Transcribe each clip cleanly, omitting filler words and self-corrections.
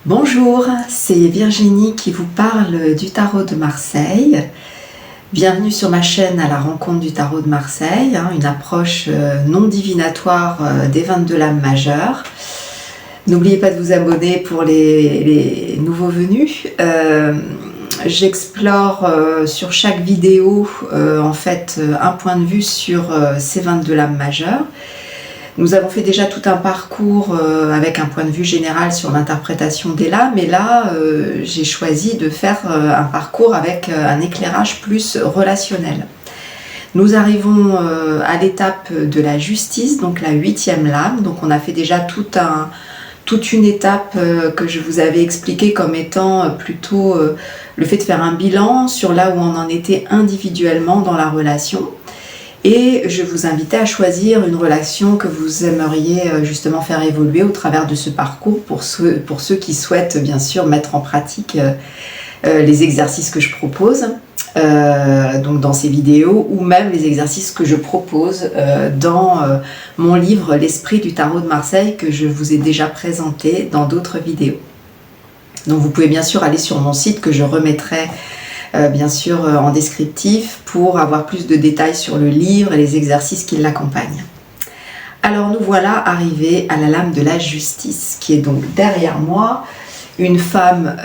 Bonjour, c'est Virginie qui vous parle du tarot de Marseille. Bienvenue sur ma chaîne à la rencontre du tarot de Marseille, une approche non divinatoire des 22 lames majeures. N'oubliez pas de vous abonner pour les nouveaux venus. J'explore sur chaque vidéo un point de vue sur ces 22 lames majeures. Nous avons fait déjà tout un parcours avec un point de vue général sur l'interprétation des lames, et là j'ai choisi de faire un parcours avec un éclairage plus relationnel. Nous arrivons à l'étape de la justice, donc la 8e lame. Donc on a fait déjà toute une étape que je vous avais expliquée comme étant plutôt le fait de faire un bilan sur là où on en était individuellement dans la relation. Et je vous invitais à choisir une relation que vous aimeriez justement faire évoluer au travers de ce parcours pour ceux qui souhaitent bien sûr mettre en pratique les exercices que je propose donc dans ces vidéos, ou même les exercices que je propose dans mon livre L'Esprit du Tarot de Marseille, que je vous ai déjà présenté dans d'autres vidéos. Donc vous pouvez bien sûr aller sur mon site que je remettrai bien sûr en descriptif pour avoir plus de détails sur le livre et les exercices qui l'accompagnent. Alors nous voilà arrivés à la lame de la justice, qui est donc derrière moi, une femme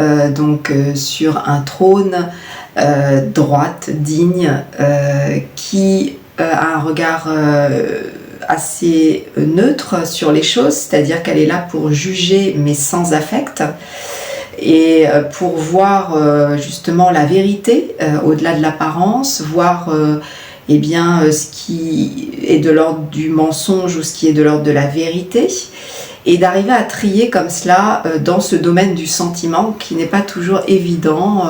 sur un trône, droite, digne, qui a un regard assez neutre sur les choses, c'est-à-dire qu'elle est là pour juger mais sans affect, et pour voir justement la vérité au-delà de l'apparence, voir ce qui est de l'ordre du mensonge ou ce qui est de l'ordre de la vérité, et d'arriver à trier comme cela dans ce domaine du sentiment qui n'est pas toujours évident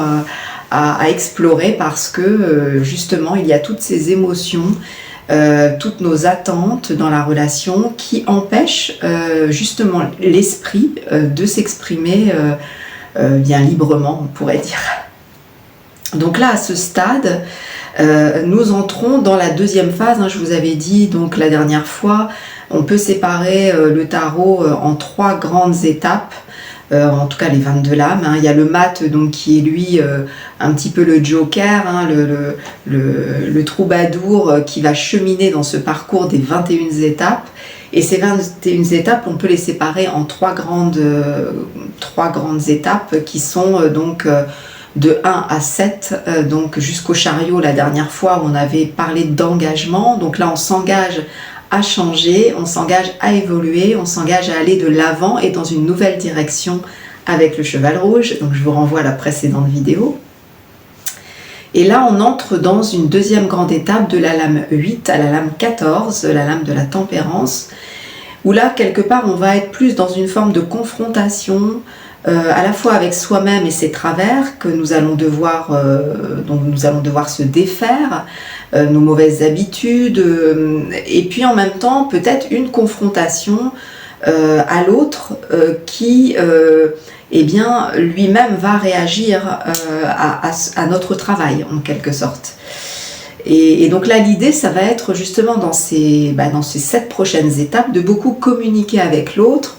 à explorer, parce que justement il y a toutes ces émotions, toutes nos attentes dans la relation qui empêchent justement l'esprit de s'exprimer bien librement, on pourrait dire. Donc là, à ce stade, nous entrons dans la deuxième phase. Je vous avais dit donc la dernière fois, on peut séparer le tarot en 3 grandes étapes, en tout cas les 22 lames. Il y a le mat, donc, qui est lui un petit peu le joker, le troubadour qui va cheminer dans ce parcours des 21 étapes. Et ces 21 étapes, on peut les séparer en 3 grandes étapes qui sont de 1 à 7, donc jusqu'au chariot la dernière fois où on avait parlé d'engagement. Donc là on s'engage à changer, on s'engage à évoluer, on s'engage à aller de l'avant et dans une nouvelle direction avec le cheval rouge. Donc je vous renvoie à la précédente vidéo. Et là on entre dans une deuxième grande étape, de la lame 8 à la lame 14, la lame de la tempérance, où là quelque part on va être plus dans une forme de confrontation, à la fois avec soi-même et ses travers que nous allons devoir se défaire, nos mauvaises habitudes, et puis en même temps peut-être une confrontation à l'autre qui lui-même va réagir à notre travail en quelque sorte. Et donc là l'idée, ça va être justement dans ces 7 prochaines étapes de beaucoup communiquer avec l'autre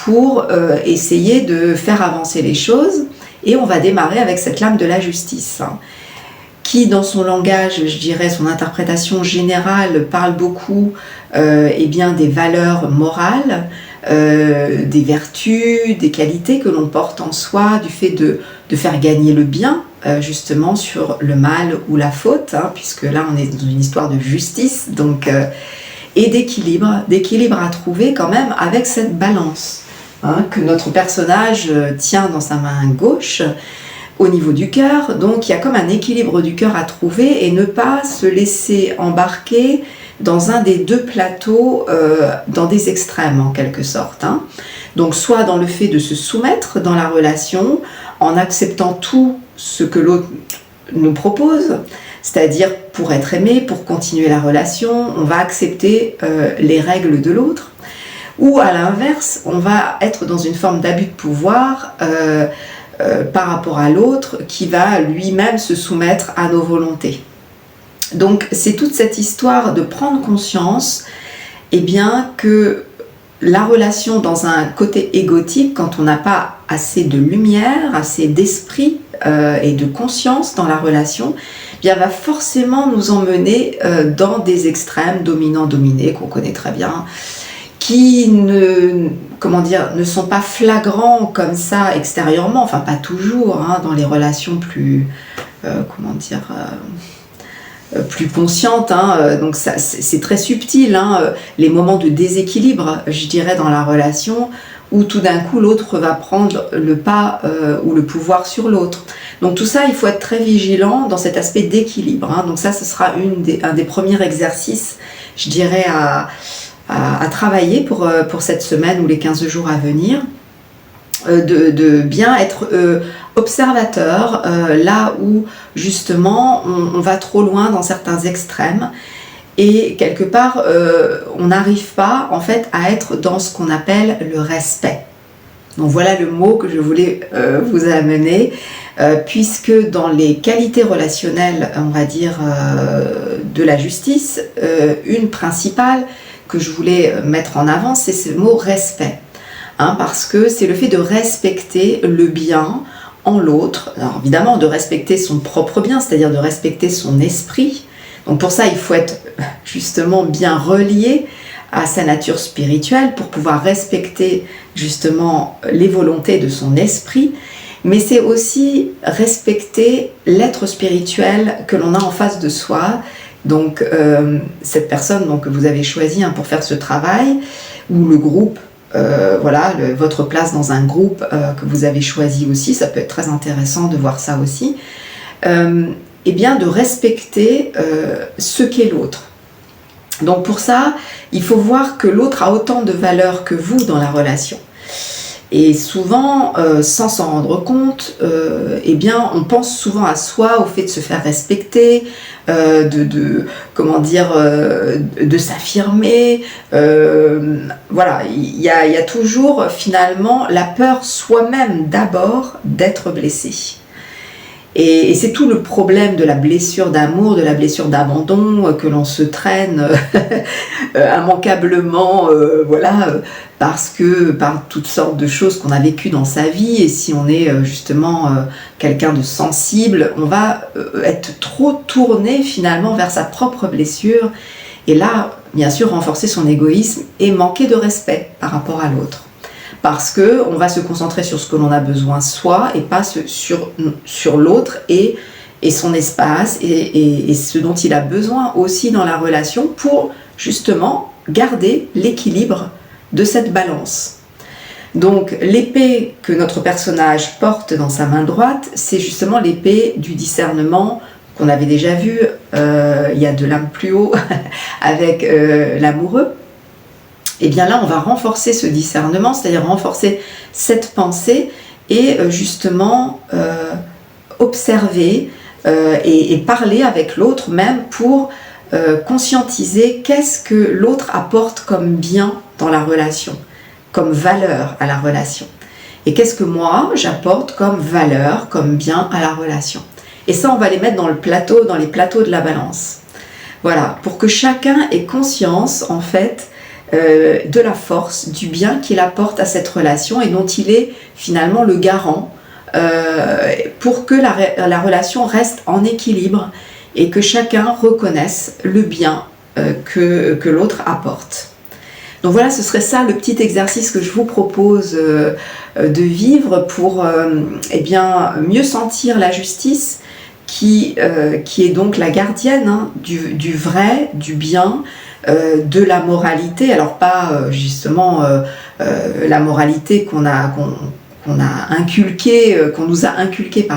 pour essayer de faire avancer les choses. Et on va démarrer avec cette lame de la justice, qui dans son langage, je dirais son interprétation générale, parle beaucoup des valeurs morales, des vertus, des qualités que l'on porte en soi, du fait de faire gagner le bien justement sur le mal ou la faute, puisque là on est dans une histoire de justice, donc et d'équilibre à trouver quand même avec cette balance que notre personnage tient dans sa main gauche au niveau du cœur. Donc il y a comme un équilibre du cœur à trouver et ne pas se laisser embarquer dans un des 2 plateaux, dans des extrêmes en quelque sorte. Donc soit dans le fait de se soumettre dans la relation en acceptant tout ce que l'autre nous propose, c'est-à-dire pour être aimé, pour continuer la relation, on va accepter les règles de l'autre. Ou à l'inverse, on va être dans une forme d'abus de pouvoir par rapport à l'autre qui va lui-même se soumettre à nos volontés. Donc c'est toute cette histoire de prendre conscience que la relation dans un côté égotique, quand on n'a pas assez de lumière, assez d'esprit et de conscience dans la relation, eh bien, va forcément nous emmener dans des extrêmes dominant-dominé qu'on connaît très bien, qui ne sont pas flagrants comme ça extérieurement, enfin pas toujours, hein, dans les relations plus, plus conscientes, hein, donc c'est très subtil, hein, les moments de déséquilibre, je dirais, dans la relation, où tout d'un coup l'autre va prendre le pas ou le pouvoir sur l'autre. Donc tout ça, il faut être très vigilant dans cet aspect d'équilibre, hein. Donc ça, ce sera un des premiers exercices, je dirais, à travailler pour cette semaine ou les 15 jours à venir, de bien être observateur là où justement on va trop loin dans certains extrêmes et quelque part on n'arrive pas en fait à être dans ce qu'on appelle le respect. Donc voilà le mot que je voulais vous amener, puisque dans les qualités relationnelles, on va dire, de la justice, une principale que je voulais mettre en avant, c'est ce mot respect. Hein, parce que c'est le fait de respecter le bien en l'autre. Alors évidemment, de respecter son propre bien, c'est-à-dire de respecter son esprit. Donc pour ça, il faut être justement bien relié à sa nature spirituelle pour pouvoir respecter justement les volontés de son esprit. Mais c'est aussi respecter l'être spirituel que l'on a en face de soi. Donc cette personne donc, que vous avez choisie, hein, pour faire ce travail, ou le groupe, votre place dans un groupe que vous avez choisi aussi, ça peut être très intéressant de voir ça aussi, et bien de respecter ce qu'est l'autre. Donc pour ça, il faut voir que l'autre a autant de valeur que vous dans la relation. Et souvent, sans s'en rendre compte, eh bien, on pense souvent à soi, au fait de se faire respecter, de s'affirmer. Voilà, il y a toujours finalement la peur soi-même d'abord d'être blessé. Et c'est tout le problème de la blessure d'amour, de la blessure d'abandon que l'on se traîne immanquablement, parce que par toutes sortes de choses qu'on a vécues dans sa vie. Et si on est justement quelqu'un de sensible, on va être trop tourné finalement vers sa propre blessure. Et là, bien sûr, renforcer son égoïsme et manquer de respect par rapport à l'autre. Parce qu'on va se concentrer sur ce que l'on a besoin soi et pas sur l'autre et son espace et ce dont il a besoin aussi dans la relation pour justement garder l'équilibre de cette balance. Donc l'épée que notre personnage porte dans sa main droite, c'est justement l'épée du discernement qu'on avait déjà vu il y a de l'âme plus haut avec l'amoureux. Et bien là, on va renforcer ce discernement, c'est-à-dire renforcer cette pensée et justement observer et parler avec l'autre même pour conscientiser qu'est-ce que l'autre apporte comme bien dans la relation, comme valeur à la relation. Et qu'est-ce que moi, j'apporte comme valeur, comme bien à la relation. Et ça, on va les mettre dans les plateaux de la balance. Voilà, pour que chacun ait conscience, en fait, de la force, du bien qu'il apporte à cette relation et dont il est finalement le garant pour que la relation reste en équilibre et que chacun reconnaisse le bien que l'autre apporte. Donc voilà, ce serait ça le petit exercice que je vous propose de vivre pour mieux sentir la justice qui est donc la gardienne du vrai, du bien, de la moralité. Alors pas justement la moralité qu'on nous a inculqué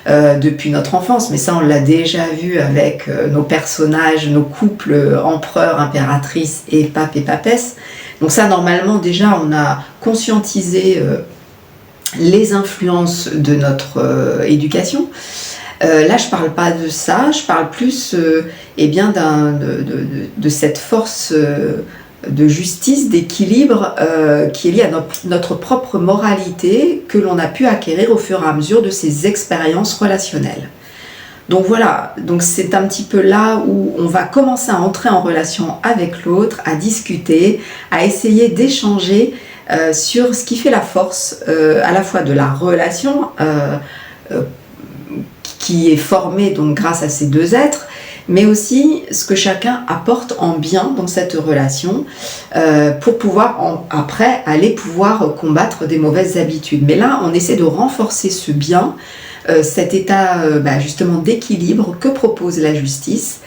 depuis notre enfance, mais ça on l'a déjà vu avec nos personnages, nos couples empereurs, impératrices et papes et papesses. Donc ça, normalement déjà on a conscientisé les influences de notre éducation. Là, je ne parle pas de ça, je parle plus de cette force de justice, d'équilibre qui est liée à notre propre moralité que l'on a pu acquérir au fur et à mesure de ces expériences relationnelles. Donc voilà, donc c'est un petit peu là où on va commencer à entrer en relation avec l'autre, à discuter, à essayer d'échanger sur ce qui fait la force à la fois de la relation euh, qui est formée donc grâce à ces deux êtres, mais aussi ce que chacun apporte en bien dans cette relation pour pouvoir après aller pouvoir combattre des mauvaises habitudes. Mais là, on essaie de renforcer ce bien, cet état justement d'équilibre que propose la justice.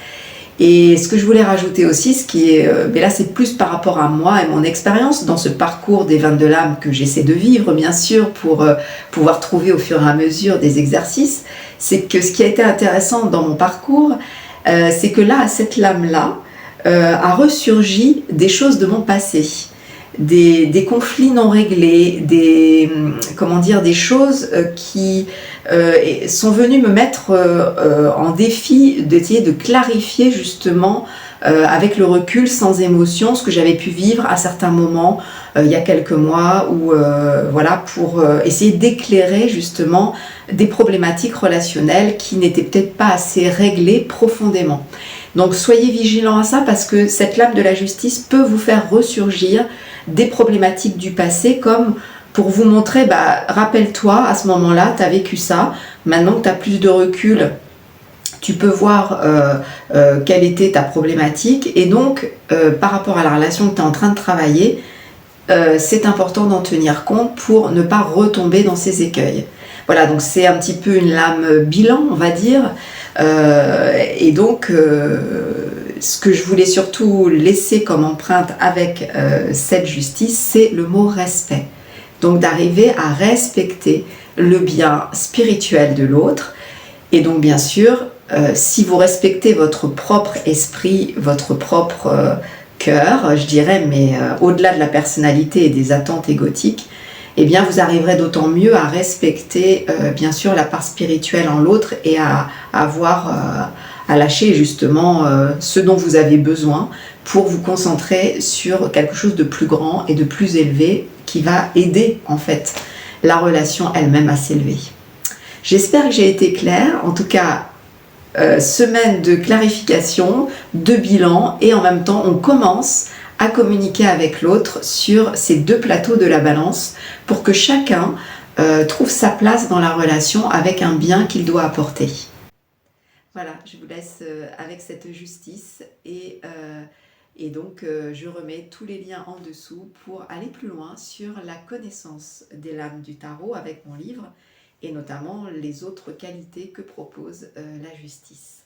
Et ce que je voulais rajouter aussi, ce qui est, mais là c'est plus par rapport à moi et mon expérience dans ce parcours des 22 lames que j'essaie de vivre bien sûr pour pouvoir trouver au fur et à mesure des exercices, c'est que ce qui a été intéressant dans mon parcours, c'est que là, à cette lame-là, a ressurgi des choses de mon passé. Des conflits non réglés, des choses qui sont venues me mettre en défi d'essayer de clarifier justement avec le recul, sans émotion, ce que j'avais pu vivre à certains moments il y a quelques mois, ou voilà, pour essayer d'éclairer justement des problématiques relationnelles qui n'étaient peut-être pas assez réglées profondément. Donc soyez vigilants à ça, parce que cette lame de la justice peut vous faire ressurgir des problématiques du passé, comme pour vous montrer, rappelle-toi, à ce moment-là, tu as vécu ça, maintenant que tu as plus de recul, tu peux voir quelle était ta problématique, et donc par rapport à la relation que tu es en train de travailler, c'est important d'en tenir compte pour ne pas retomber dans ces écueils. Voilà, donc c'est un petit peu une lame bilan, on va dire, et donc ce que je voulais surtout laisser comme empreinte avec cette justice, c'est le mot respect. Donc d'arriver à respecter le bien spirituel de l'autre, et donc bien sûr, si vous respectez votre propre esprit, votre propre cœur, je dirais, mais au-delà de la personnalité et des attentes égotiques, eh bien vous arriverez d'autant mieux à respecter bien sûr la part spirituelle en l'autre, et à avoir à lâcher justement ce dont vous avez besoin pour vous concentrer sur quelque chose de plus grand et de plus élevé, qui va aider en fait la relation elle-même à s'élever. J'espère que j'ai été claire. En tout cas, semaine de clarification, de bilan, et en même temps on commence à communiquer avec l'autre sur ces deux plateaux de la balance, pour que chacun trouve sa place dans la relation avec un bien qu'il doit apporter. Voilà, je vous laisse avec cette justice, et donc je remets tous les liens en dessous pour aller plus loin sur la connaissance des lames du tarot avec mon livre, et notamment les autres qualités que propose la justice.